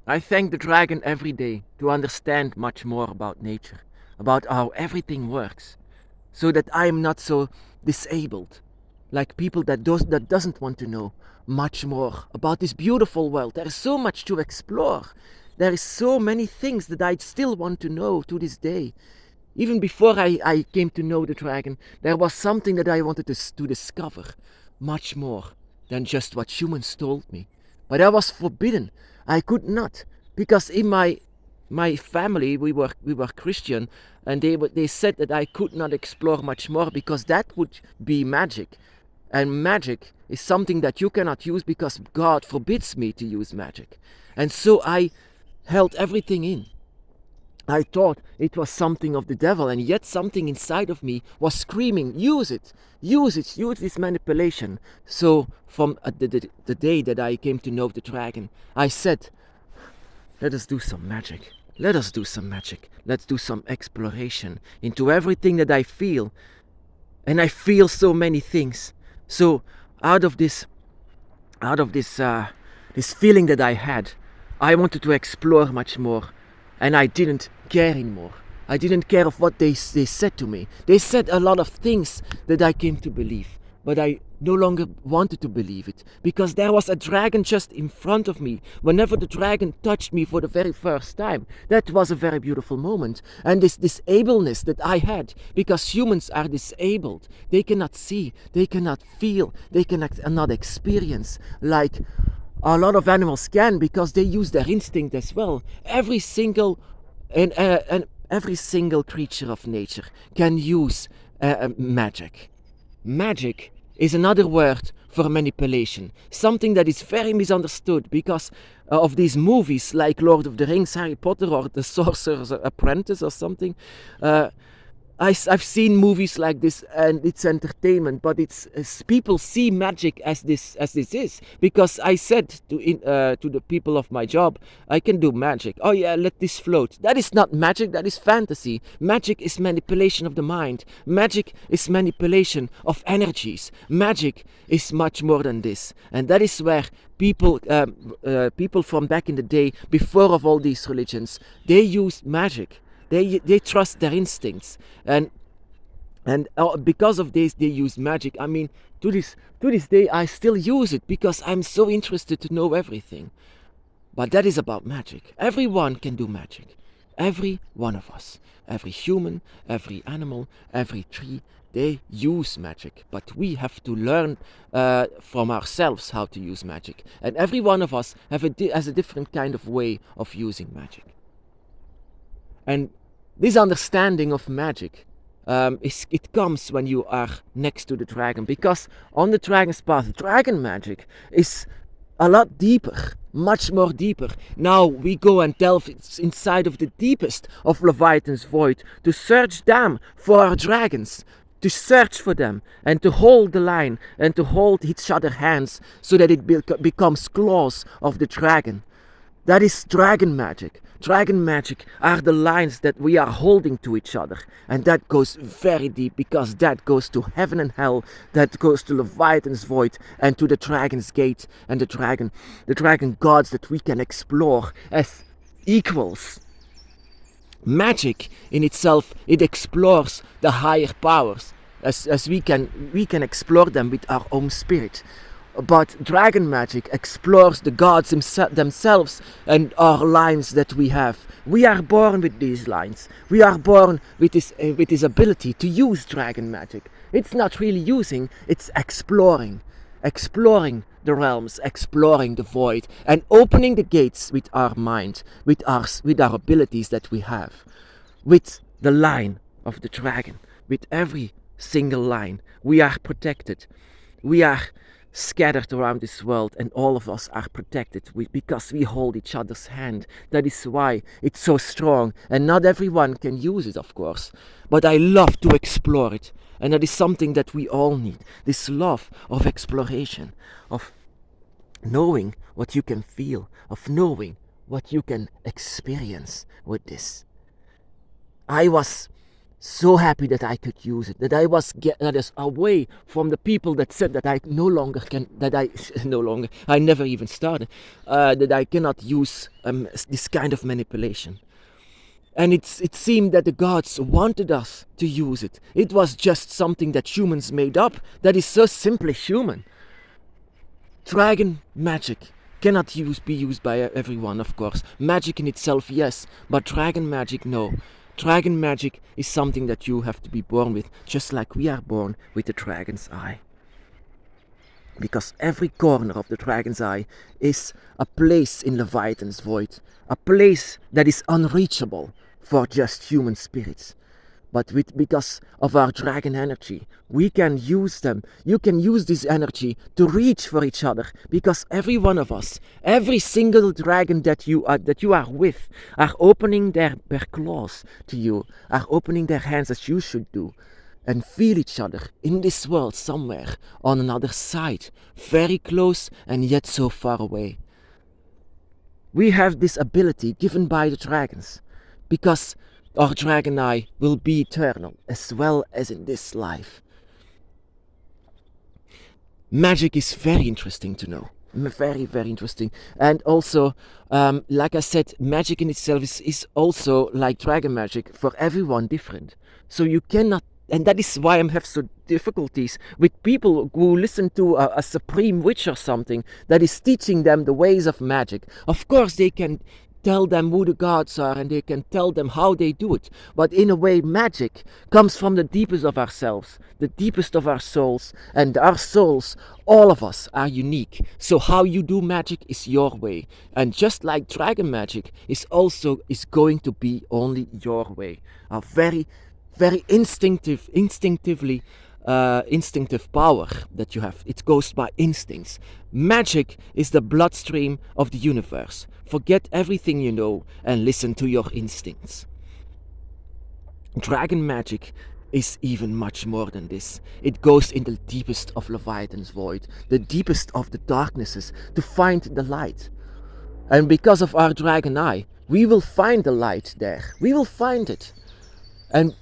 I thank the dragon every day to understand much more about nature, about how everything works, so that I am not so disabled, like people that doesn't want to know much more about this beautiful world. There is so much to explore. There is so many things that I still want to know to this day. Even before I came to know the dragon, there was something that I wanted to discover much more than just what humans told me. But I was forbidden. I could not, because in my family we were Christian, and they said that I could not explore much more because that would be magic, and magic is something that you cannot use because God forbids me to use magic, and so I held everything in. I thought it was something of the devil, and yet something inside of me was screaming, use it, use it, use this manipulation. So from the day that I came to know the dragon, I said, let us do some magic. Let us do some magic. Let's do some exploration into everything that I feel. And I feel so many things. So out of this this feeling that I had, I wanted to explore much more, and I didn't care anymore. I didn't care of what they said to me. They said a lot of things that I came to believe, but I no longer wanted to believe it, because there was a dragon just in front of me. Whenever the dragon touched me for the very first time, that was a very beautiful moment. And this disableness that I had, because humans are disabled, they cannot see, they cannot feel, they cannot experience like a lot of animals can, because they use their instinct as well. Every single creature of nature can use magic. Magic is another word for manipulation, something that is very misunderstood because of these movies like Lord of the Rings, Harry Potter, or The Sorcerer's Apprentice or something. I've seen movies like this, and it's entertainment, but it's people see magic as this is, because I said to the people of my job, I can do magic. Oh yeah, let this float. That is not magic. That is fantasy. Magic is manipulation of the mind. Magic is manipulation of energies. Magic is much more than this, and that is where people from back in the day, before of all these religions, they used magic. They trust their instincts, and because of this they use magic. I mean, to this day I still use it because I'm so interested to know everything. But that is about magic. Everyone can do magic. Every one of us, every human, every animal, every tree, they use magic. But we have to learn from ourselves how to use magic. And every one of us has a different kind of way of using magic. And this understanding of magic, it comes when you are next to the dragon, because on the dragon's path, dragon magic is a lot deeper, much more deeper. Now we go and delve inside of the deepest of Leviathan's void to search them for our dragons, to search for them, and to hold the line, and to hold each other's hands so that it becomes claws of the dragon. That is dragon magic. Dragon magic are the lines that we are holding to each other. And that goes very deep, because that goes to heaven and hell. That goes to Leviathan's void and to the dragon's gate and the dragon gods that we can explore as equals. Magic in itself, it explores the higher powers as we can explore them with our own spirit. But dragon magic explores the gods themselves and our lines that we have. We are born with these lines. We are born with this ability to use dragon magic. It's not really using, it's exploring. Exploring the realms, exploring the void, and opening the gates with our mind, with our abilities that we have. With the line of the dragon, with every single line, we are protected. We are scattered around this world, and all of us are protected because we hold each other's hand. That is why it's so strong, and not everyone can use it, of course, but I love to explore it, and that is something that we all need, this love of exploration, of knowing what you can feel, of knowing what you can experience with this. I was So happy that I could use it, that I was away from the people that said that I no longer can, that I no longer, I never even started, that I cannot use this kind of manipulation. And it seemed that the gods wanted us to use it. It was just something that humans made up that is so simply human. Dragon magic cannot be used by everyone, of course. Magic in itself, yes, but dragon magic, no. Dragon magic is something that you have to be born with, just like we are born with the dragon's eye. Because every corner of the dragon's eye is a place in Leviathan's void, a place that is unreachable for just human spirits. But because of our dragon energy, we can use them. You can use this energy to reach for each other, because every one of us, every single dragon that you are with, are opening their claws to you, are opening their hands as you should do, and feel each other in this world somewhere on another side, very close and yet so far away. We have this ability given by the dragons, because our dragon eye will be eternal as well as in this life. Magic is very interesting to know. Very, very interesting. And also, like I said, magic in itself is also like dragon magic for everyone different. So you cannot, and that is why I have so difficulties with people who listen to a supreme witch or something that is teaching them the ways of magic. Of course, they can tell them who the gods are and they can tell them how they do it. But in a way, magic comes from the deepest of ourselves, the deepest of our souls. And our souls, all of us, are unique. So how you do magic is your way. And just like dragon magic is going to be only your way. A very, very instinctive power that you have. It goes by instincts. Magic is the bloodstream of the universe. Forget everything you know and listen to your instincts. Dragon magic is even much more than this. It goes in the deepest of Leviathan's void, the deepest of the darknesses, to find the light. And because of our dragon eye, we will find the light there. We will find it. And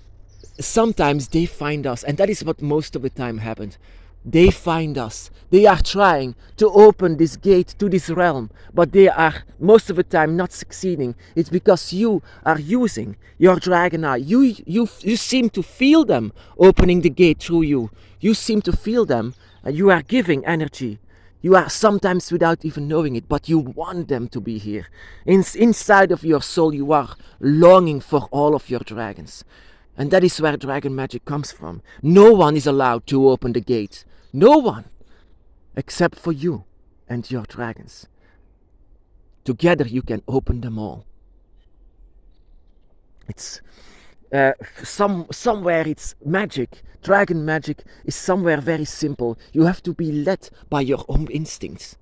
sometimes they find us, and that is what most of the time happened. They find us. They are trying to open this gate to this realm, but they are most of the time not succeeding. It's because you are using your dragon eye. You seem to feel them opening the gate through you. You seem to feel them, and you are giving energy. You are sometimes without even knowing it, but you want them to be here. Inside of your soul, you are longing for all of your dragons. And that is where dragon magic comes from. No one is allowed to open the gate. No one. Except for you and your dragons. Together you can open them all. It's somewhere it's magic. Dragon magic is somewhere very simple. You have to be led by your own instincts.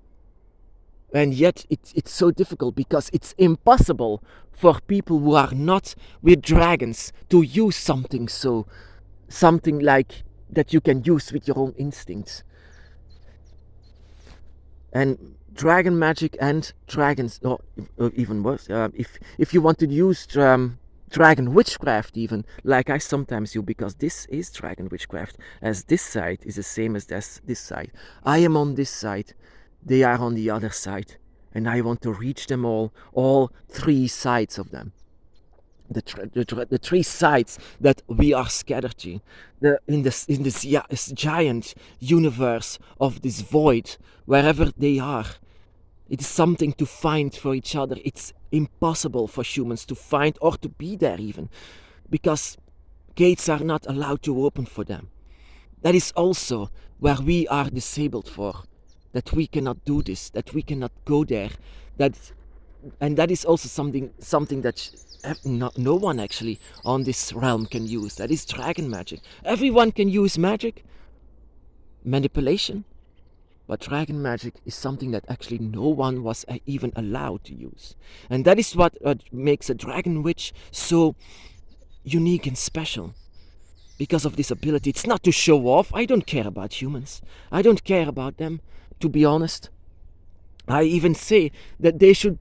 And yet it's so difficult because it's impossible for people who are not with dragons to use something like that you can use with your own instincts. And dragon magic and dragons, or even worse, if you want to use dragon witchcraft even, like I sometimes do, because this is dragon witchcraft, as this side is the same as this side. I am on this side, they are on the other side, and I want to reach them all three sides of them. The three sides that we are scattered to, in this giant universe of this void, wherever they are. It is something to find for each other. It's impossible for humans to find or to be there even, because gates are not allowed to open for them. That is also where we are disabled for, that we cannot do this, that we cannot go there, and that is also something that no one actually on this realm can use. That is dragon magic. Everyone can use magic, manipulation, but dragon magic is something that actually no one was even allowed to use. And that is what makes a dragon witch so unique and special. Because of this ability. It's not to show off. I don't care about humans. I don't care about them, to be honest. I even say that they should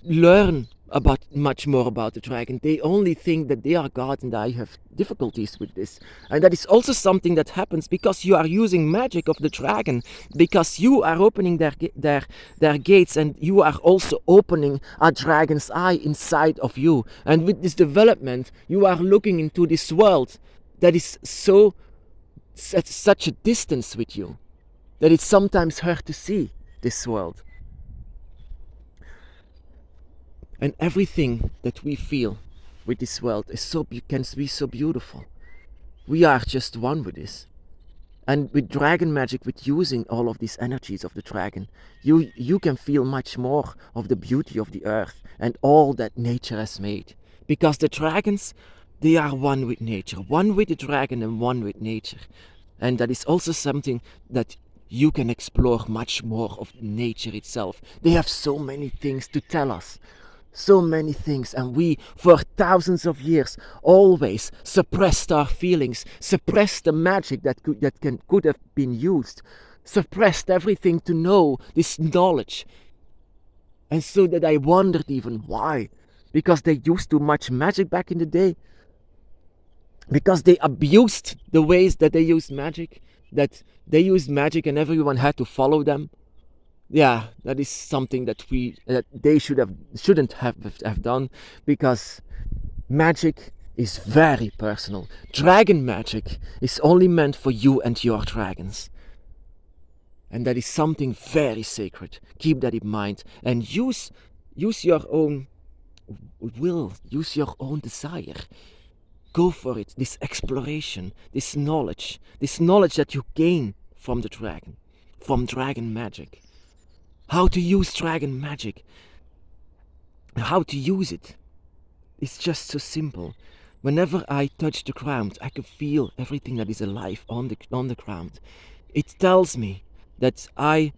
learn much more about the dragon. They only think that they are God, and I have difficulties with this. And that is also something that happens because you are using magic of the dragon, because you are opening their gates, and you are also opening a dragon's eye inside of you. And with this development, you are looking into this world that is at such a distance with you that it's sometimes hard to see this world. And everything that we feel with this world can be so beautiful. We are just one with this. And with dragon magic, with using all of these energies of the dragon, you can feel much more of the beauty of the earth and all that nature has made. Because the dragons, they are one with nature, one with the dragon and one with nature. And that is also something that you can explore much more of nature itself. They have so many things to tell us. So many things, and we for thousands of years always suppressed our feelings, suppressed the magic that could have been used, suppressed everything to know this knowledge. And so that I wondered even why. Because they used too much magic back in the day, because they abused the ways that they used magic, that they used magic and everyone had to follow them. Yeah, that is something that they shouldn't have done, because magic is very personal. Dragon magic is only meant for you and your dragons. And that is something very sacred. Keep that in mind, and use your own will, use your own desire. Go for it, this exploration, this knowledge that you gain from the dragon, from dragon magic. How to use dragon magic, how to use it. It's just so simple. Whenever I touch the ground, I can feel everything that is alive on the ground. It tells me that I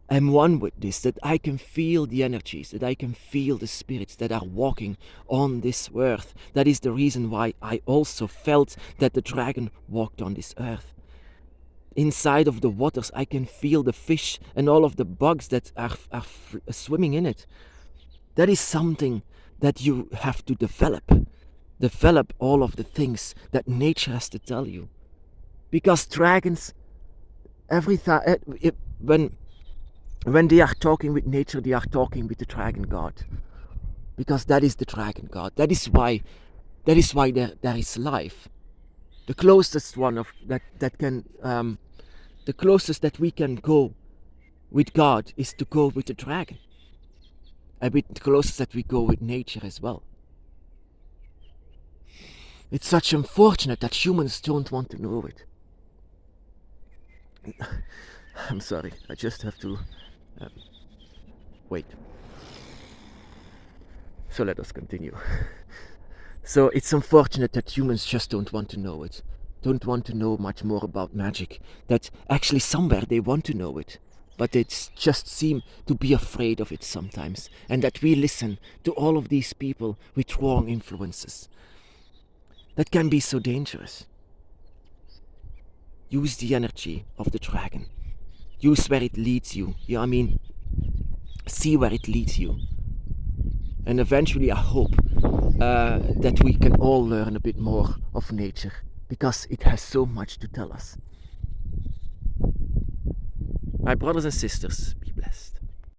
am one with this, that I can feel the energies, that I can feel the spirits that are walking on this earth. That is the reason why I also felt that the dragon walked on this earth. Inside of the waters, I can feel the fish and all of the bugs that are swimming in it. That is something that you have to develop. Develop all of the things that nature has to tell you. Because dragons, when they are talking with nature, they are talking with the dragon god. Because that is the dragon god. That is why there is life. The closest one of that can the closest that we can go with God is to go with the dragon. And with the closest that we go with nature as well. It's such unfortunate that humans don't want to know it. I'm sorry, I just have to wait. So let us continue. So it's unfortunate that humans just don't want to know it. Don't want to know much more about magic. That actually somewhere they want to know it. But they just seem to be afraid of it sometimes. And that we listen to all of these people with wrong influences. That can be so dangerous. Use the energy of the dragon. Use where it leads you. See where it leads you. And eventually I hope that we can all learn a bit more of nature, because it has so much to tell us. My brothers and sisters, be blessed.